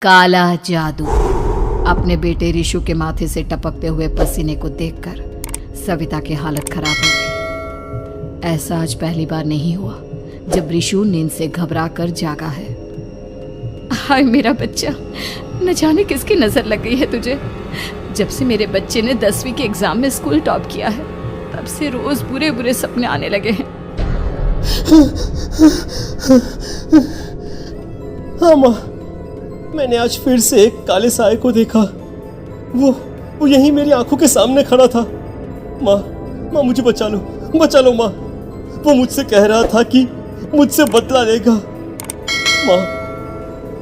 काला जादू। अपने बेटे रिशु के माथे से टपकते हुए पसीने को देखकर सविता की हालत खराब हो गई। ऐसा आज पहली बार नहीं हुआ जब रिशु नींद से घबराकर जागा है। हाय मेरा बच्चा, न जाने किसकी नजर लग गई है तुझे। जब से मेरे बच्चे ने 10वीं के एग्जाम में स्कूल टॉप किया है तब से रोज बुरे बुरे सपने आने लगे हैं। हाँ माँ, मैंने आज फिर से एक काले साए को देखा। वो यहीं मेरी आंखों के सामने खड़ा था। माँ मुझे बचा लो माँ। वो मुझसे कह रहा था कि मुझसे बदला लेगा।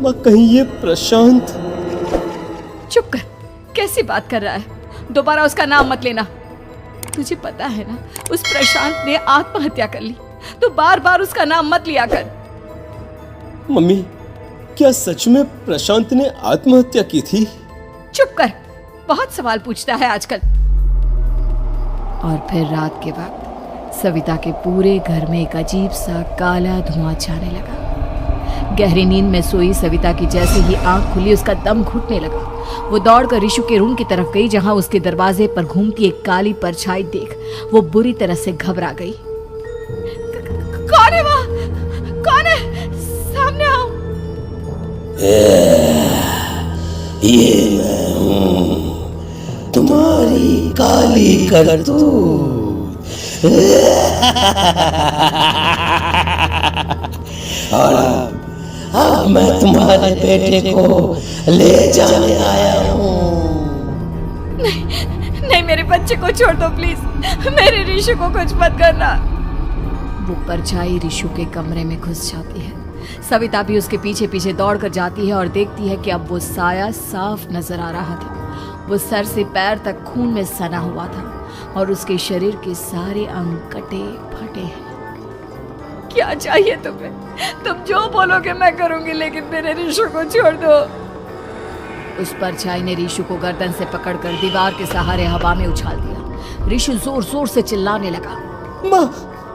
माँ कहीं ये प्रशांत। चुप कर, कैसी बात कर रहा है? दोबारा उसका नाम मत लेना। तुझे पता है ना, उस प्रशांत ने आत्महत्या कर ली, तो बार बार उसका नाम मत लिया कर। मम्मी, क्या सच में प्रशांत ने आत्महत्या की थी? चुप कर, बहुत सवाल पूछता है आजकल। और फिर रात के वक्त सविता के पूरे घर में एक अजीब सा काला धुआं छाने लगा। गहरी नींद में सोई सविता की जैसे ही आंख खुली उसका दम घुटने लगा। वो दौड़कर रिशु के रूम की तरफ गई जहां उसके दरवाजे पर घूमती एक काली परछाई देख वो बुरी तरह से घबरा गई। कौन है वहाँ? कौन है? सामने आओ। ये मैं हूँ, तुम्हारी काली करतूत। और अब मैं तुम्हारे बेटे को ले जाने आया हूँ। नहीं, मेरे बच्चे को छोड़ दो प्लीज। मेरे रिशु को कुछ मत करना। वो परछाई रिशु के कमरे में घुस जाती है। सविता भी उसके पीछे पीछे दौड़कर जाती है और देखती है कि अब वो साया साफ नजर आ रहा था। वो सर से पैर तक खून में सना हुआ था और उसके शरीर के सारे अंग कटे फटे हैं। क्या चाहिए तुम्हें? तुम जो बोलोगे मैं करूंगी, लेकिन मेरे रिशु को छोड़ दो। उस परछाई ने रिशु को गर्दन से पकड़कर दीवार के सहारे हवा में उछाल दिया। रिशु जोर जोर से चिल्लाने लगा।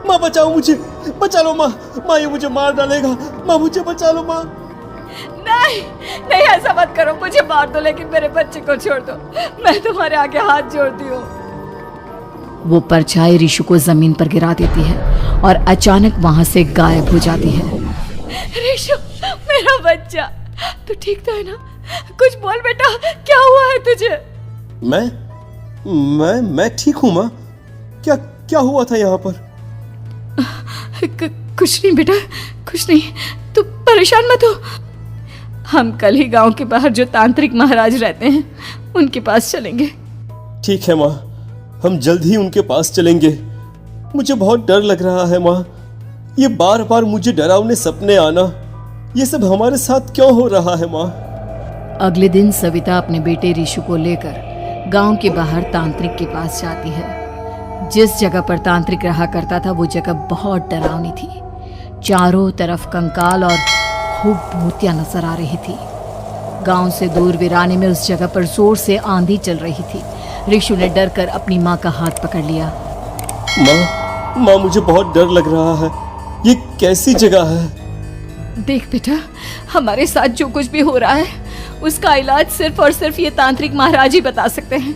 माँ बचाओ मुझे, बचा लो माँ। ये मुझे मार डालेगा। माँ मुझे बचा लो माँ। नहीं ऐसा मत करो। मुझे मार दो लेकिन मेरे बच्चे को छोड़ दो। मैं तुम्हारे आगे हाथ जोड़ती हूँ। वो परछाई रिशु को जमीन पर गिरा देती है और अचानक वहां से गायब हो जाती है। रिशु, मेरा बच्चा, तू ठीक तो है ना? कुछ बोल बेटा, क्या हुआ है तुझे? मैं ठीक हूँ माँ। क्या हुआ था यहाँ पर? कुछ नहीं बेटा, कुछ नहीं। तू परेशान मत हो। हम कल ही गांव के बाहर जो तांत्रिक महाराज रहते हैं उनके पास चलेंगे। ठीक है माँ, हम जल्द ही उनके पास चलेंगे। मुझे बहुत डर लग रहा है माँ। ये बार बार मुझे डरावने सपने आना, ये सब हमारे साथ क्यों हो रहा है माँ? अगले दिन सविता अपने बेटे रिशु को लेकर गांव के बाहर तांत्रिक के पास जाती है। जिस जगह पर तांत्रिक रहा करता था वो जगह बहुत डरावनी थी। चारों तरफ कंकाल और खूब भूतियां नजर आ रही थी। गांव से दूर वीराने में उस जगह पर जोर से आंधी चल रही थी। रिशु ने डर कर अपनी माँ का हाथ पकड़ लिया। माँ मुझे बहुत डर लग रहा है। ये कैसी जगह है? देख बेटा, हमारे साथ जो कुछ भी हो रहा है उसका इलाज सिर्फ और सिर्फ ये तांत्रिक महाराज ही बता सकते हैं।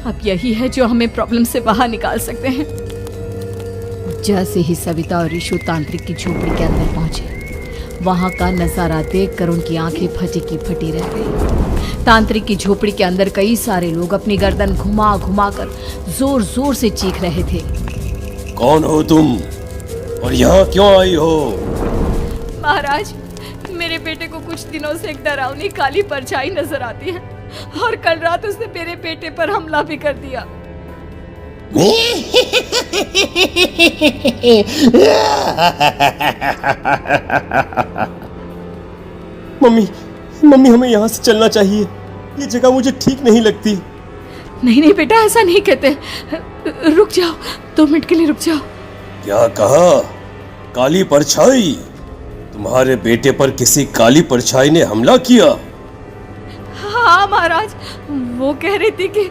अब यही है जो हमें प्रॉब्लम से बाहर निकाल सकते हैं। जैसे ही सविता और रिशु तांत्रिक की झोपड़ी के अंदर पहुंचे, वहां का नजारा देखकर उनकी आंखें फटी की फटी रह गई। तांत्रिक की झोपड़ी के अंदर कई सारे लोग अपनी गर्दन घुमा घुमा कर जोर जोर से चीख रहे थे। कौन हो तुम और यहाँ क्यों आई हो? महाराज, मेरे बेटे को कुछ दिनों से एक डरावनी काली परछाई नजर आती है और कल रात उसने मेरे बेटे पर हमला भी कर दिया। मम्मी हमें यहाँ से चलना चाहिए। ये जगह मुझे ठीक नहीं लगती। नहीं बेटा, ऐसा नहीं कहते। रुक जाओ, 2 मिनट के लिए रुक जाओ। क्या कहा? काली परछाई? तुम्हारे बेटे पर किसी काली परछाई ने हमला किया? हाँ महाराज, वो कह रही थी कि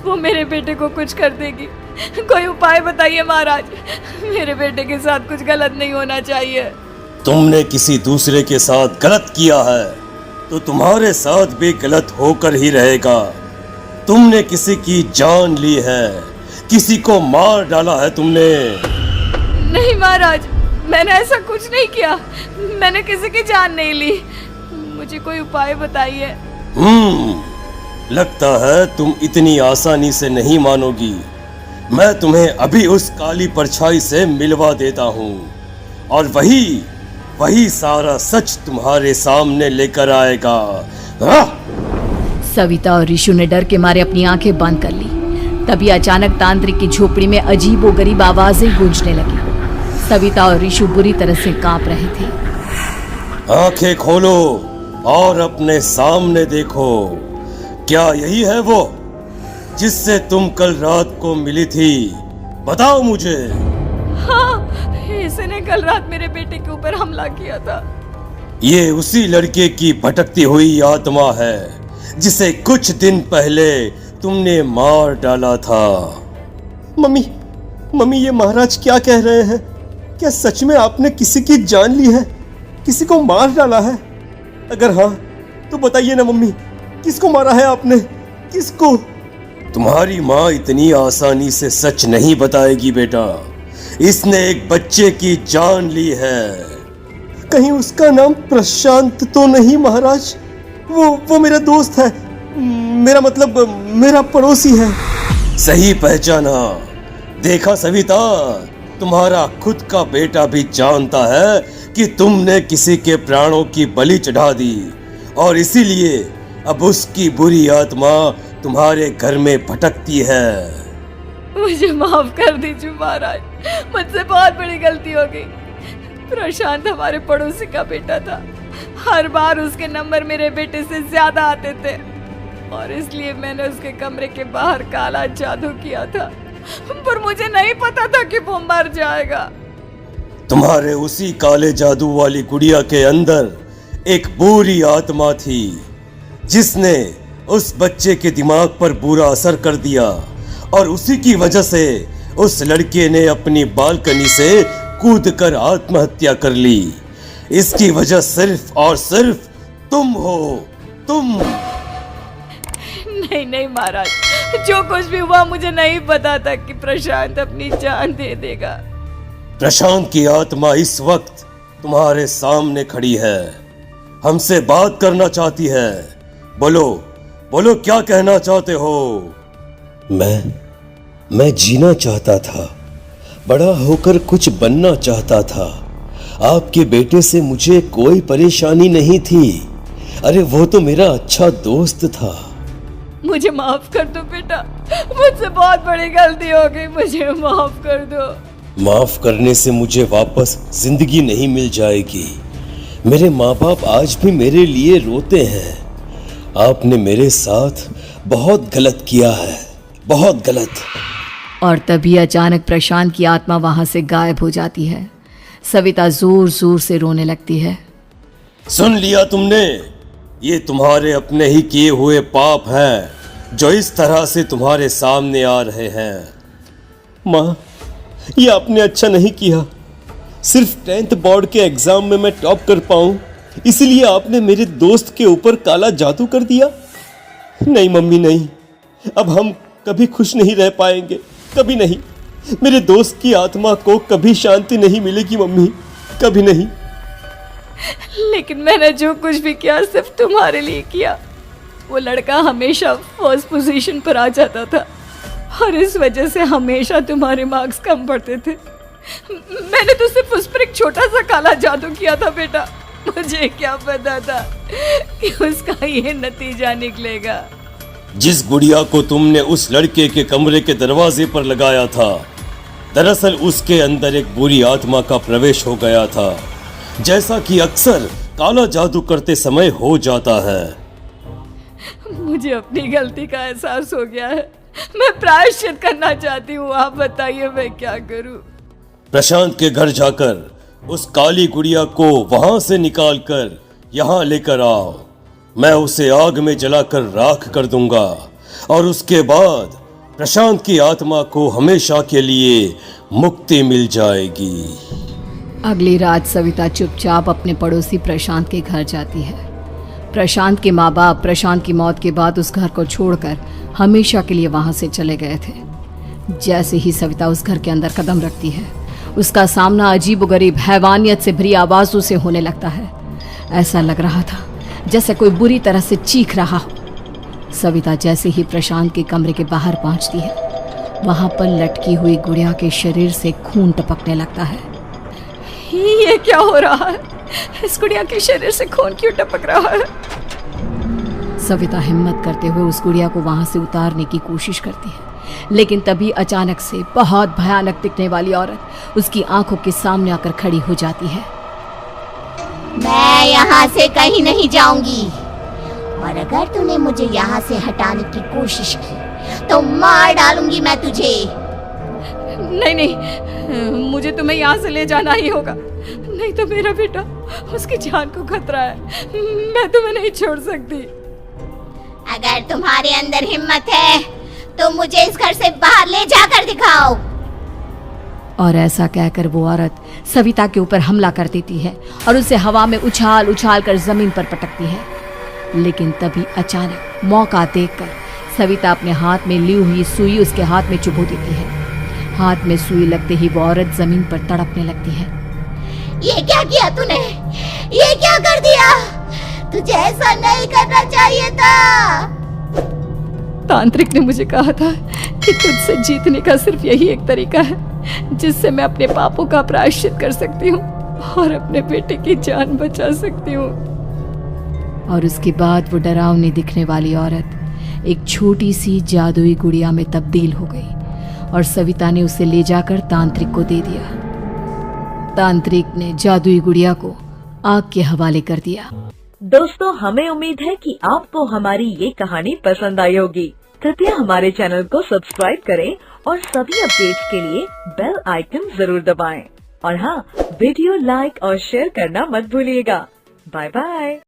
वो मेरे बेटे को कुछ कर देगी। कोई उपाय बताइए महाराज, मेरे बेटे के साथ कुछ गलत नहीं होना चाहिए। तुमने किसी दूसरे के साथ गलत किया है। तो तुम्हारे साथ भी गलत होकर ही रहेगा। तुमने किसी की जान ली है, किसी को मार डाला है तुमने। नहीं महाराज, मैंने ऐसा कुछ नहीं किया। मैंने किसी की जान नहीं ली। मुझे कोई उपाय बताइए। लगता है तुम इतनी आसानी से नहीं मानोगी। मैं तुम्हें अभी उस काली परछाई से मिलवा देता हूँ और वही सारा सच तुम्हारे सामने लेकर आएगा। सविता और ऋषु ने डर के मारे अपनी आंखें बंद कर ली। तभी अचानक तांत्रिक की झोपड़ी में अजीबोगरीब आवाजें गूंजने लगी। सविता और ऋषु बुरी तरह से कांप रहे थे। आंखें खोलो और अपने सामने देखो। क्या यही है वो जिससे तुम कल रात को मिली थी? बताओ मुझे। हाँ, इसने कल रात मेरे बेटे के ऊपर हमला किया था। ये उसी लड़के की भटकती हुई आत्मा है जिसे कुछ दिन पहले तुमने मार डाला था। मम्मी, ये महाराज क्या कह रहे हैं? क्या सच में आपने किसी की जान ली है, किसी को मार डाला है? अगर हाँ तो बताइए ना मम्मी, किसको मारा है आपने? किसको? तुम्हारी माँ इतनी आसानी से सच नहीं बताएगी बेटा। इसने एक बच्चे की जान ली है। कहीं उसका नाम प्रशांत तो नहीं महाराज? वो मेरा दोस्त है, मेरा मतलब मेरा पड़ोसी है। सही पहचाना। देखा सविता, तुम्हारा खुद का बेटा भी जानता है कि तुमने किसी के प्राणों की बलि चढ़ा दी और इसीलिए अब उसकी बुरी आत्मा तुम्हारे घर में भटकती है। मुझे माफ कर दीजिए महाराज, मुझसे बहुत बड़ी गलती हो गई। प्रशांत हमारे पड़ोसी का बेटा था। हर बार उसके नंबर मेरे बेटे से ज्यादा आते थे और इसलिए मैंने उसके कमरे के बाहर काला जादू किया था, पर मुझे नहीं पता था कि वो मर जाएगा। तुम्हारे उसी काले जादू वाली गुड़िया के अंदर एक बुरी आत्मा थी जिसने उस बच्चे के दिमाग पर बुरा असर कर दिया और उसी की वजह से उस लड़के ने अपनी बालकनी से कूदकर आत्महत्या कर ली। इसकी वजह सिर्फ और सिर्फ तुम हो, तुम। नहीं महाराज, जो कुछ भी हुआ मुझे नहीं पता था कि प्रशांत अपनी जान दे देगा। प्रशांत की आत्मा इस वक्त तुम्हारे सामने खड़ी है, हमसे बात करना चाहती है। बोलो क्या कहना चाहते हो? मैं जीना चाहता था, बड़ा होकर कुछ बनना चाहता था। आपके बेटे से मुझे कोई परेशानी नहीं थी। अरे वो तो मेरा अच्छा दोस्त था। मुझे माफ कर दो बेटा, मुझसे बहुत बड़ी गलती हो गई, मुझे माफ कर दो। माफ करने से मुझे वापस जिंदगी नहीं मिल जाएगी। मेरे माँ बाप आज भी मेरे लिए रोते हैं। आपने मेरे साथ बहुत गलत किया है, बहुत गलत। और तभी अचानक प्रशांत की आत्मा वहां से गायब हो जाती है। सविता जोर जोर से रोने लगती है। सुन लिया तुमने? ये तुम्हारे अपने ही किए हुए पाप हैं जो इस तरह से तुम्हारे सामने आ रहे हैं। माँ, ये आपने अच्छा नहीं किया। सिर्फ 10th बोर्ड के एग्जाम में मैं टॉप कर पाऊं, इसलिए आपने मेरे दोस्त के ऊपर काला जादू कर दिया। नहीं मम्मी, नहीं, अब हम कभी खुश नहीं रह पाएंगे, कभी नहीं। मेरे दोस्त की आत्मा को कभी शांति नहीं मिलेगी मम्मी, कभी नहीं। लेकिन मैंने जो कुछ भी किया सिर्फ तुम्हारे लिए किया। वो लड़का हमेशा फर्स्ट पोजीशन पर आ जाता था और इस वजह से हमेशा तुम्हारे मार्क्स कम पड़ते थे। मैंने तो सिर्फ उस पर एक छोटा सा काला जादू किया था बेटा। मुझे क्या पता था कि उसका ये नतीजा निकलेगा। जिस गुड़िया को तुमने उस लड़के के कमरे के दरवाजे पर लगाया था, दरअसल उसके अंदर एक बुरी आत्मा का प्रवेश हो गया था, जैसा कि अक्सर काला जादू करते समय हो जाता है। मुझे अपनी गलती का एहसास हो गया है। मैं प्रायश्चित करना चाहती हूँ, आप बताइए मैं क्या करूँ? प्रशांत के घर जाकर उस काली गुड़िया को वहां से निकालकर यहाँ लेकर आओ। मैं उसे आग में जलाकर राख कर दूंगा और उसके बाद प्रशांत की आत्मा को हमेशा के लिए मुक्ति मिल जाएगी। अगली रात सविता चुपचाप अपने पड़ोसी प्रशांत के घर जाती है। प्रशांत के माँ बाप प्रशांत की मौत के बाद उस घर को छोड़कर हमेशा के लिए वहां से चले गए थे। जैसे ही सविता उस घर के अंदर कदम रखती है, उसका सामना अजीबोगरीब हैवानियत से भरी आवाजों से होने लगता है। ऐसा लग रहा था जैसे कोई बुरी तरह से चीख रहा हो। सविता जैसे ही प्रशांत के कमरे के बाहर पहुंचती है, वहां पर लटकी हुई गुड़िया के शरीर से खून टपकने लगता है। ये क्या हो रहा है? इस गुड़िया के शरीर से खून क्यों टपक रहा है? सविता हिम्मत करते हुए उस गुड़िया को वहां से उतारने की कोशिश करती है, लेकिन तभी अचानक से बहुत भयानक दिखने वाली औरत उसकी आंखों के सामने आकर खड़ी हो जाती है। मैं यहाँ से कहीं नहीं जाऊंगी, और अगर तूने मुझे यहाँ से हटाने की कोशिश की तो मार डालूंगी मैं तुझे। नहीं नहीं, मुझे तुम्हें यहाँ से ले जाना ही होगा, नहीं तो मेरा बेटा, उसकी जान को खतरा है। मैं तुम्हें नहीं छोड़ सकती। अगर तुम्हारे अंदर हिम्मत है तो मुझे इस घर से बाहर ले जाकर दिखाओ। और ऐसा कहकर वो औरत सविता के ऊपर हमला कर देती है और उसे हवा में उछाल उछाल कर जमीन पर पटकती है। लेकिन तभी अचानक मौका देखकर सविता अपने हाथ में ली हुई सुई उसके हाथ में चुभो देती है। हाथ में सुई लगते ही वो औरत जमीन पर तड़पने लगती है। ये क्या किया तूने? ये क्या कर दिया? तुझे ऐसा नहीं करना चाहिए था। तांत्रिक ने मुझे कहा था कि तुझसे जीतने का सिर्फ यही एक तरीका है जिससे मैं अपने पापों का प्रायश्चित कर सकती हूँ और अपने बेटे की जान बचा सकती हूँ। और उसके बाद वो डरावनी दिखने वाली औरत एक छोटी सी जादुई गुड़िया में तब्दील हो गई और सविता ने उसे ले जाकर तांत्रिक को दे दिया। तांत्रिक ने जादुई गुड़िया को आग के हवाले कर दिया। दोस्तों, हमें उम्मीद है कि आपको हमारी ये कहानी पसंद आई होगी। कृपया हमारे चैनल को सब्सक्राइब करें और सभी अपडेट्स के लिए बेल आइकन जरूर दबाएं। और हाँ, वीडियो लाइक और शेयर करना मत भूलिएगा। Bye bye.